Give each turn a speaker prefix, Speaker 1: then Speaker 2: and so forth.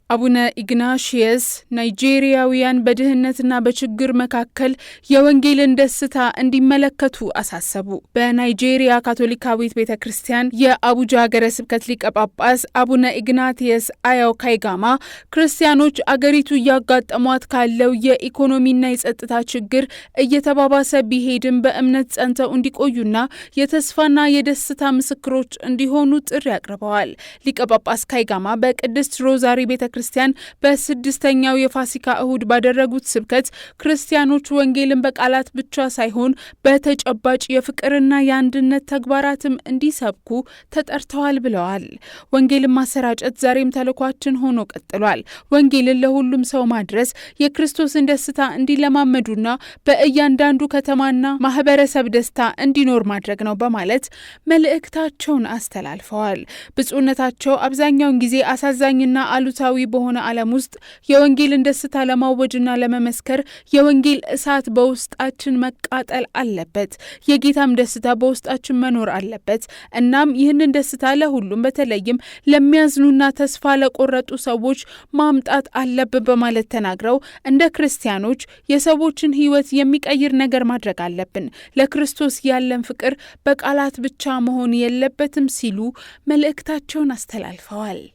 Speaker 1: አቡነ ኢግናሺየስ ናይጄሪያውያን በድህነትና በችግር መካከል የወንጌልን ደስታ እንዲመለከቱ አሳሰቡ። በናይጄሪያ ካቶሊካዊት ቤተክርስቲያን የአቡጃ ሀገረ ስብከት ሊቀ ጳጳስ አቡነ ኢግናቲየስ አያው ካይጋማ ክርስቲያኖች አገሪቱ እያጋጠሟት ካለው የኢኮኖሚና የጸጥታ ችግር እየተባባሰ ቢሄድም በእምነት ጸንተው እንዲቆዩና የተስፋና የደስታ ምስክሮች እንዲሆኑ ጥሪ አቅርበዋል። ሊቀ ጳጳስ ካይጋማ በቅድስት ሮዛሪ ቤተክርስቲያን በስድስተኛው የፋሲካ እሁድ ባደረጉት ስብከት ክርስቲያኖች ወንጌልን በቃላት ብቻ ሳይሆን በተጨባጭ የፍቅርና የአንድነት ተግባራትም እንዲሰብኩ ተጠርተዋል ብለዋል። ወንጌልን ማሰራጨት ዛሬም ተልኳችን ሆኖ ቀጥሏል። ወንጌልን ለሁሉም ሰው ማድረስ የክርስቶስን ደስታ እንዲለማመዱና በእያንዳንዱ ከተማና ማህበረሰብ ደስታ እንዲኖር ማድረግ ነው በማለት መልእክታቸውን አስተላልፈዋል። ብፁዕነታቸው አብዛኛውን ጊዜ አሳዛኝና አሉታዊ በሆነ ዓለም ውስጥ የወንጌልን ደስታ ለማወጅና ለመመስከር የወንጌል እሳት በውስጣችን መቃጠል አለበት፣ የጌታም ደስታ በውስጣችን መኖር አለበት። እናም ይህንን ደስታ ለሁሉም በተለይም ለሚያዝኑና ተስፋ ለቆረጡ ሰዎች ማምጣት አለብን በማለት ተናግረው እንደ ክርስቲያኖች የሰዎችን ሕይወት የሚቀይር ነገር ማድረግ አለብን፣ ለክርስቶስ ያለን ፍቅር በቃላት ብቻ መሆን የለበትም ሲሉ መልእክታቸውን አስተላልፈዋል።